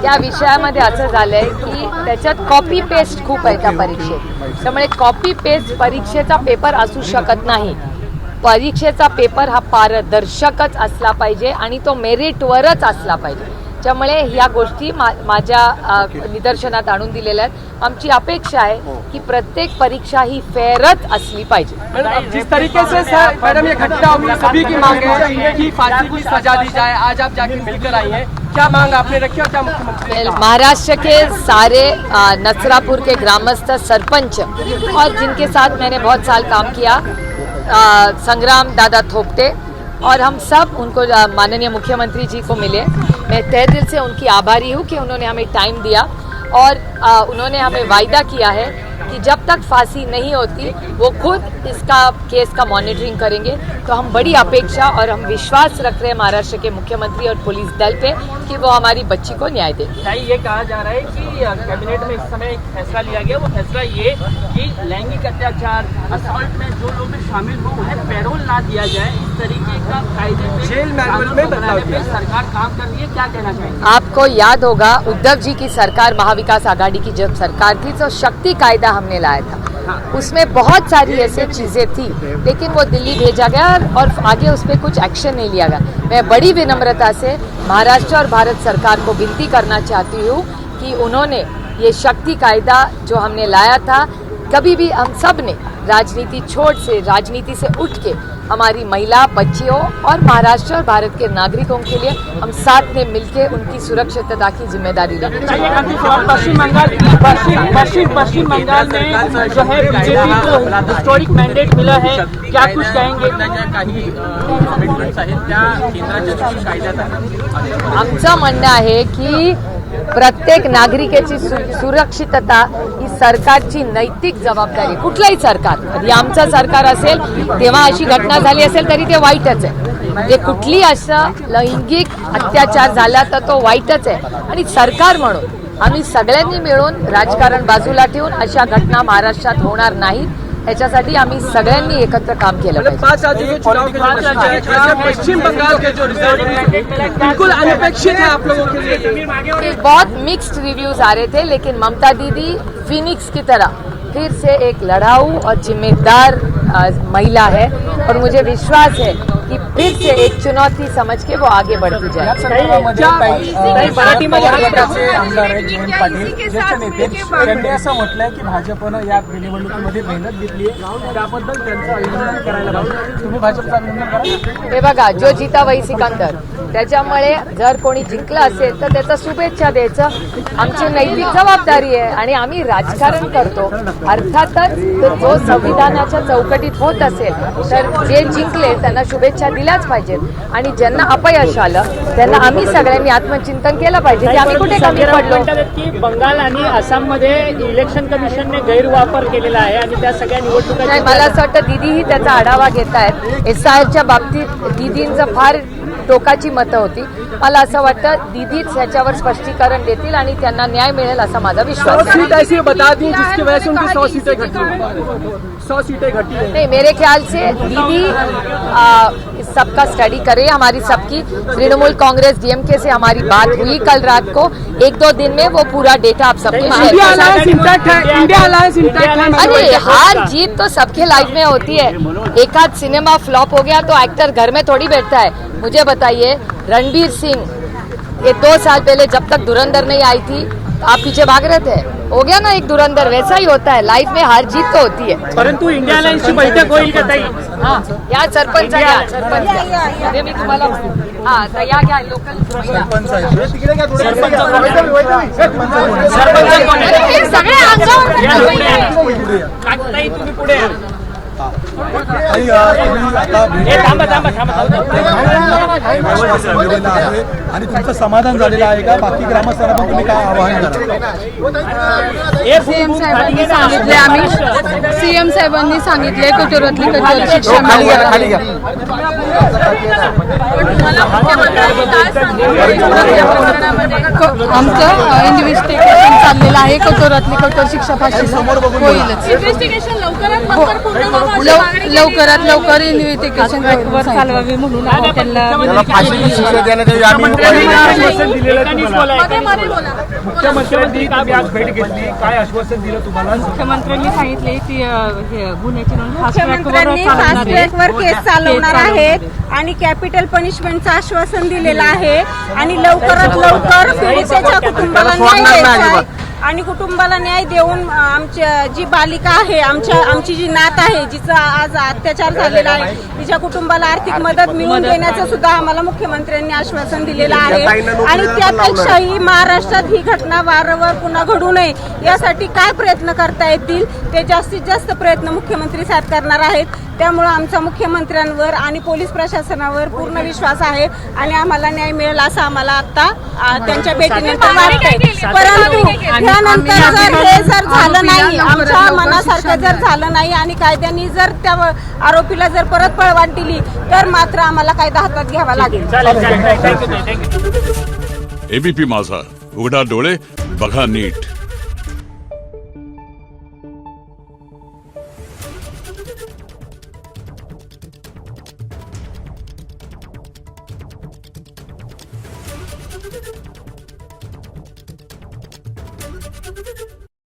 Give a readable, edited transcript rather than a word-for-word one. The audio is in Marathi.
त्या विषयामध्ये असं झालंय की त्याच्यात कॉपी पेस्ट खूप आहे त्या परीक्षेत. त्यामुळे कॉपी पेस्ट परीक्षेचा पेपर असू शकत नाही. परीक्षेचा पेपर हा पारदर्शकच असला पाहिजे आणि तो मेरिटवरच असला पाहिजे. त्यामुळे ह्या गोष्टी माझ्या निदर्शनात आणून दिलेल्या आहेत. आमची अपेक्षा आहे की प्रत्येक परीक्षा ही फेअरच असली पाहिजे. जिस तरीके से सर मैडम ये घटना हुई, सभी की मांग है कि फांसी की सजा दी जाए. आज आप जाके मिलकर आई हैं, क्या मांग आपने रखी और क्या मुख्यमंत्री? महाराष्ट्र के सारे नसरापुर के ग्रामस्थ सरपंच और जिनके साथ मैंने बहुत साल काम किया, संग्राम दादा थोपटे, और हम सब उनको माननीय मुख्यमंत्री जी को मिले. मैं तहे दिल से उनकी आभारी हूँ कि उन्होंने हमें टाइम दिया और उन्होंने हमें वायदा किया है कि जब तक फांसी नहीं होती वो खुद इसका केस का मॉनिटरिंग करेंगे. तो हम बड़ी अपेक्षा और हम विश्वास रख रहे हैं महाराष्ट्र के मुख्यमंत्री और पुलिस दल पे कि वो हमारी बच्ची को न्याय देंगे. ये कहा जा रहा है कि कैबिनेट में इस समय एक फैसला लिया गया, वो फैसला ये कि लैंगिक अत्याचार असॉल्ट में जो लोग शामिल हो उन्हें पैरोल ना दिया जाए. इस तरीके का कायदे पे जेल मैनुअल में बदलाव किया. सरकार काम कर रही है, क्या कहना चाहिए? आपको याद होगा उद्धव जी की सरकार, महाविकास आघाड़ी की जब सरकार थी तो शक्ति कायदा हमने लाया था. उसमें बहुत सारी ऐसी चीज़ें थी, लेकिन वो दिल्ली भेजा गया और आगे उस पर कुछ एक्शन नहीं लिया गया. मैं बड़ी विनम्रता से महाराष्ट्र और भारत सरकार को विनती करना चाहती हूँ कि उन्होंने ये शक्ति कायदा जो हमने लाया था, कभी भी हम सब ने राजनीति से उठ के हमारी महिला बच्चियों और महाराष्ट्र और भारत के नागरिकों के लिए हम साथ में मिलकर उनकी सुरक्षितता की जिम्मेदारी लेंगे. पश्चिम बंगाल में जो है बीजेपी को हिस्टोरिक मैंडेट मिला है, क्या कुछ कहेंगे? आमचं म्हणणं आहे की प्रत्येक नागरिकाची सुरक्षितता ही सरकारची नैतिक जबाबदारी. कुठलंही सरकार, कधी आमचं सरकार असेल तेव्हा अशी घटना झाली असेल तरी ते वाईटच आहे. म्हणजे कुठली असं लैंगिक अत्याचार झाला तर तो वाईटच आहे. आणि सरकार म्हणून आम्ही सगळ्यांनी मिळून राजकारण बाजूला ठेवून अशा घटना महाराष्ट्रात होणार नाहीत याच्यासाठी आम्ही सगळ्यांनी एकत्र काम केलं पाहिजे. 5 राज्यों के चुनाव के पश्चिम बंगाल के जो रिजल्ट बिल्कुल अनपेक्षित है आप लोगों के लिए. बहुत मिक्स्ड रिव्यूज आ रहे थे, लेकिन ममता दीदी फिनिक्स की तरह फिर से एक लड़ाऊ और जिम्मेदार महिला है और मुझे विश्वास है कि फिर से एक चुनौती समझ के वो आगे बढ़ती जाए. आमदार आहेत जयंत पाटील, ज्येष्ठ नेते, त्यांनी असं म्हटलंय की भाजपनं या निवडणुकीमध्ये मेहनत घेतली आहे, त्याबद्दल त्यांचं अभिनंदन करायला पाहिजे. तुम्ही भाजपचं अभिनंदन करा. हे बघा, जो जीता वही सिकंदर. त्याच्यामुळे जर कोणी जिंकलं असेल तर त्याचा शुभेच्छा द्यायचं आमची नैतिक जबाबदारी आहे आणि आम्ही राजकारण करतो. अर्थातच जो संविधानाच्या चौकटीत होत असेल तर जे जिंकले त्यांना शुभेच्छा दिल्याच पाहिजेत आणि ज्यांना अपयश आलं त्यांना आम्ही सगळ्यांनी आत्मचिंतन केलं पाहिजे की आम्ही कुठे कमी पडलो. की बंगाल आणि आसाममध्ये इलेक्शन कमिशनने गैरवापर केलेला आहे आणि त्या सगळ्या निवडणुका. मला असं वाटतं दीदीही त्याचा आढावा घेत आहेत. SIRच्या बाबतीत दीदींचं फार टोकाची मतं होती. मला असं वाटतं दीदीच ह्याच्यावर स्पष्टीकरण देतील आणि त्यांना न्याय मिळेल असा माझा विश्वास आहे. 100 सीट ऐसी बता दी जिसकी वजह से उनकी 100 सीटें घटी. 100 सीटें घटी नहीं, मेरे ख्याल से दीदी इस सबका स्टडी करे. हमारी सबकी तृणमूल कांग्रेस DMK से हमारी बात हुई कल रात को. 1-2 दिन में वो पूरा डेटा आप सबके इंडिया अलायंस इंटैक्ट है. इंडिया अलायंस इंटैक्ट है. अरे हार जीत तो सबके लाइफ में होती है. एक आध सिनेमा फ्लॉप हो गया तो एक्टर घर में थोड़ी बैठता है. मुझे बताइए, रणबीर सिंह ये 2 साल पहले जब तक धुरंधर नहीं आई थी आप पीछे भाग रहे थे. हो गया ना एक धुरंधर. वैसा ही होता है लाइफ में, हार जीत तो होती है. परंतु इंडिया अलायन्सची बैठक होईल का ताई? हाँ, या सरपंच घ्या. मी तुम्हाला हा या घ्या लोकल सगळे ताई तुम्ही पुढे या. आणि तुमचं समाधान झालेलं आहे का? बाकी ग्रामस्थांना पण तुम्ही काय आवाहन सीएम साहेबांनी सांगितले, आम्ही सीएम साहेबांनी सांगितले कठोरातली कठोर शिक्षा. आमचं इन्व्हेस्टिगेशन चाललेलं आहे. कठोरातली कठोर शिक्षा फाशी होईलच. इन्व्हेस्टिगेशन लवकरात लवकर इन्व्हेस्टिगेशन चालवावी म्हणून आम्ही त्यांना मुख्यमंत्र्यांनी तुम्ही आज भेट घेतली, काय आश्वासन दिलं तुम्हाला? मुख्यमंत्र्यांनी सांगितले की गुन्ह्याची नोंद मुख्यमंत्र्यांनी फास्ट ट्रॅकवर केस चालवणार आहेत आणि कॅपिटल पनिशमेंटचं आश्वासन दिलेलं आहे आणि लवकरात लवकर पीडितेच्या कुटुंबाला न्याय द्यायचा आहे आणि कुटुंबाला न्याय देऊन आमच्या जी बालिका आहे, आमची जी नात आहे, जिचा आज अत्याचार झालेला आहे, तिच्या कुटुंबाला आर्थिक मदत मिळवून देण्याचं सुद्धा आम्हाला मुख्यमंत्र्यांनी आश्वासन दिलेलं आहे आणि त्यापेक्षाही महाराष्ट्रात ही घटना वारंवार पुन्हा घडू नये यासाठी काय प्रयत्न करता येतील ते जास्तीत जास्त प्रयत्न मुख्यमंत्री साहेब करणार आहेत. त्यामुळे आमचा मुख्यमंत्र्यांवर आणि पोलीस प्रशासनावर पूर्ण विश्वास आहे आणि आम्हाला न्याय मिळेल असं आम्हाला आता त्यांच्या भेटीनंतर वाटतंय. परंतु त्यानंतर जर झालं नाही, आमच्या मनासारखं जर झालं नाही आणि कायद्याने जर त्या आरोपीला जर परत पळवाट दिली तर मात्र आम्हाला कायदा हातात घ्यावा लागेल. एबीपी माझा, उघडा डोळे बघा नीट.